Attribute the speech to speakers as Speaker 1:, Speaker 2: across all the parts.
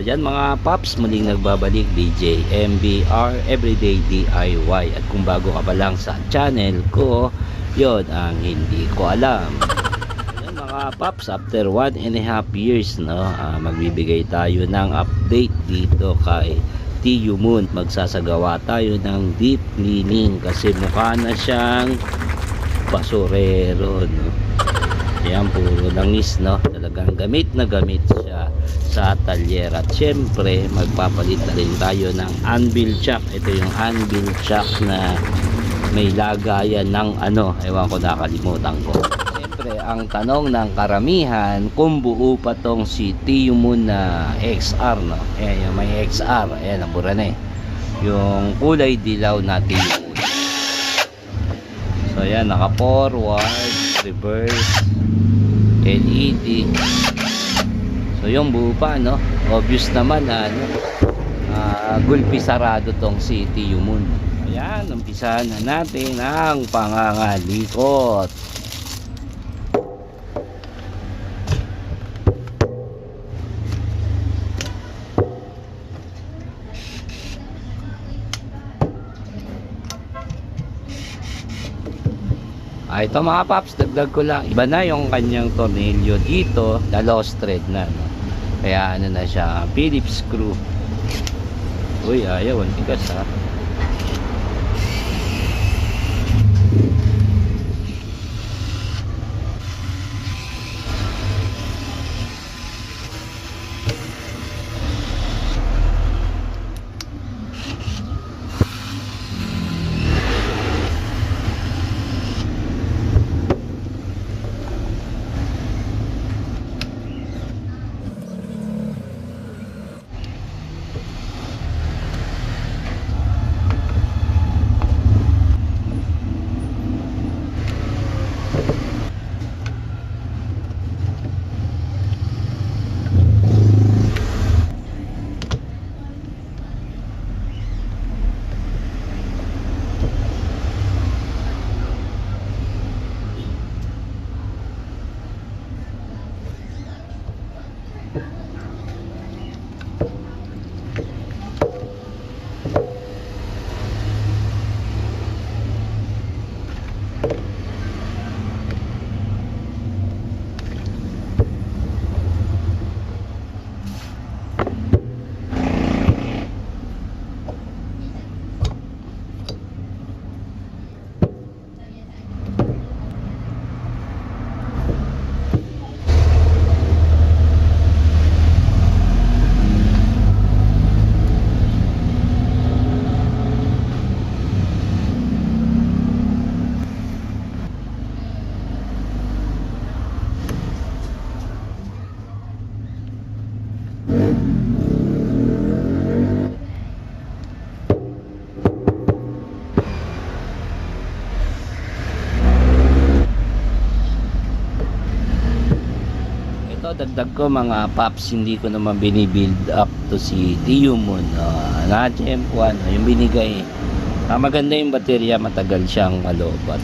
Speaker 1: Yan mga paps, muling nagbabalik DJ MBR Everyday DIY. At kung bago ka pa lang sa channel ko, yon ang hindi ko alam. Yan mga paps, after 1.5 years, no, magbibigay tayo ng update dito kay TU Moon. Magsasagawa tayo ng deep cleaning kasi mukha na siyang basurero, no. Yan, puro langis, no. Talagang gamit na gamit siya sa talyer. At syempre magpapalit na rin tayo ng anvil chuck. Ito yung anvil chuck na may lagayan ng ano, ewan ko, nakalimutan ko. Syempre ang tanong ng karamihan, kung buo pa tong si TU Moon na XR, no. Ayan, yung may XR, ayan, nabura na eh, yung kulay dilaw na TU Moon. So ayan, naka forward, reverse, LED. So yung buo pa, no. Obvious naman na ano, gulpi sarado tong si TU Moon. Ayan, umpisahan na natin ang pangangalikot. Ito mga paps, dagdag ko lang, iba na yung kanyang tornilyo dito, na lost thread na, no? Kaya ano na siya, Phillips screw. Uy, ayaw, ang tigas ha. Dagdag ko mga paps, hindi ko naman binibuild up to si TU Moon, na GM1 yung binigay. Maganda yung baterya, matagal siyang malobat.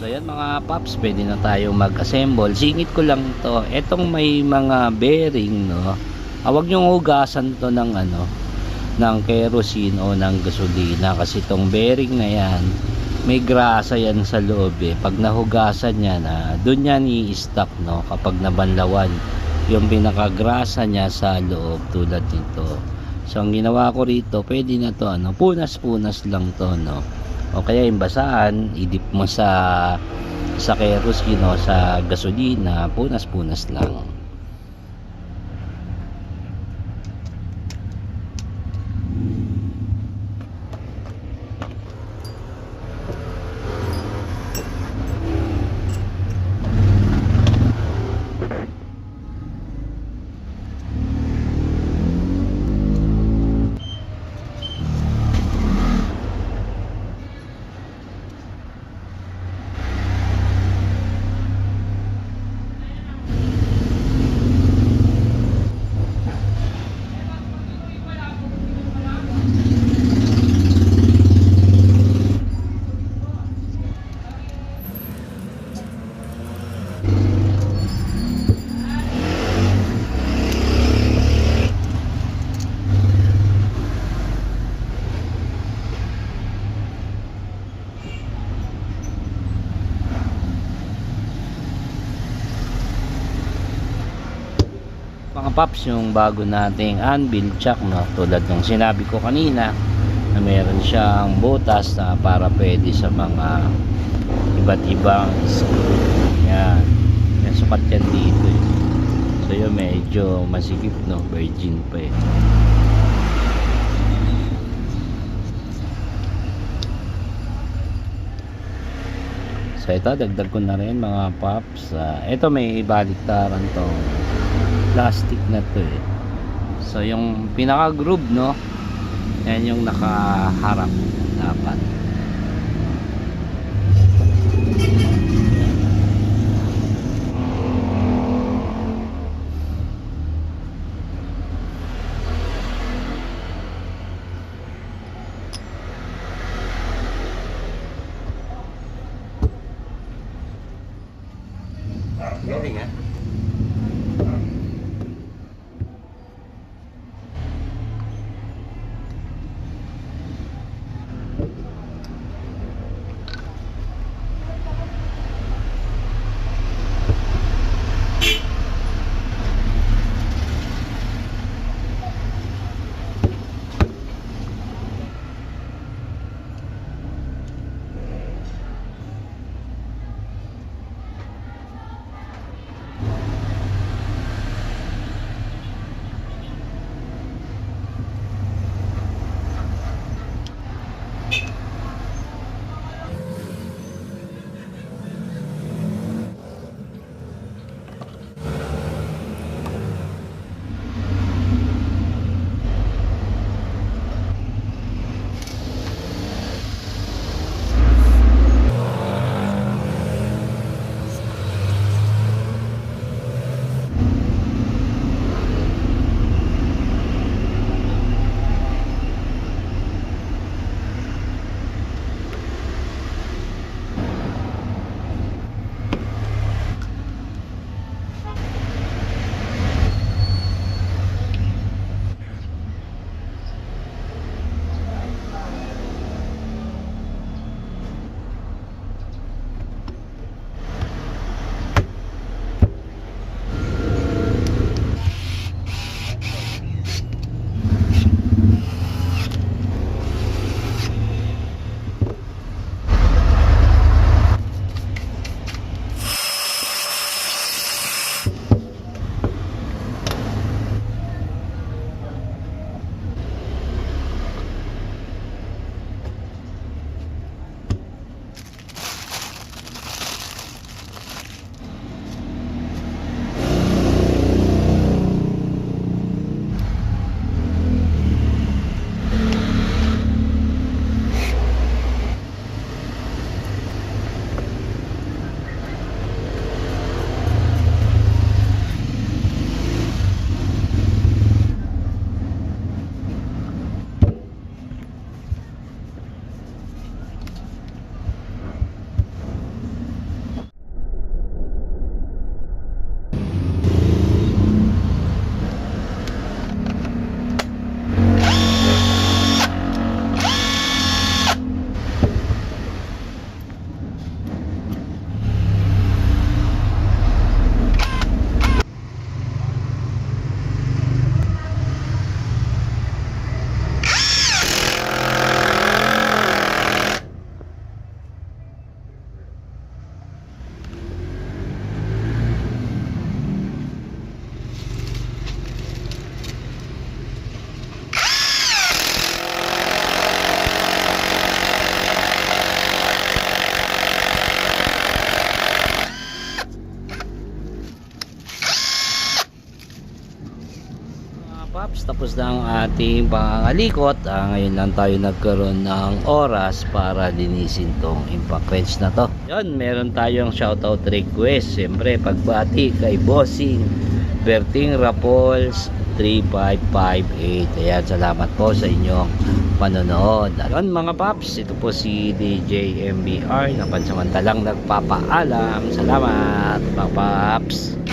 Speaker 1: So yan mga paps, pwede na tayo mag-assemble. Singit ko lang to. Etong may mga bearing, no. Huwag nyong hugasan to ng ng kerosene o ng gasolina, kasi itong bearing na yan may grasa yan sa loob eh. Pag nahugasan niya na, dun yan i-stop, no, kapag nabanlawan yung pinakagrasa niya sa loob tulad nito. So ang ginawa ko rito, pwede na to punas-punas lang to, no, o kaya yung basaan idip mo sa kerosene o sa gasolina, punas-punas lang. Mga paps, yung bago nating anvil chuck, no, tulad ng sinabi ko kanina na meron siyang butas na para pwede sa mga iba't ibang screw. Yan, yan sukat yan dito eh. So yun, medyo masikip, no, virgin pa eh. So ito, dagdag ko na rin mga paps. Ito may baliktaran tong plastic na to eh. So yung pinaka groove, no, yan yung nakaharap dapat.
Speaker 2: Galing ah.
Speaker 1: tapos na ang ating pangangalikot. Ngayon lang tayo nagkaroon ng oras para linisin tong impact wrench na to. Yun, meron tayong shoutout request. Siyempre, pagbati kay Bossing Berting Rapols 3558. Ayan, salamat po sa inyong panonood. Alon mga paps, ito po si DJ MBR na pansamantalang nagpapaalam. Salamat mga paps.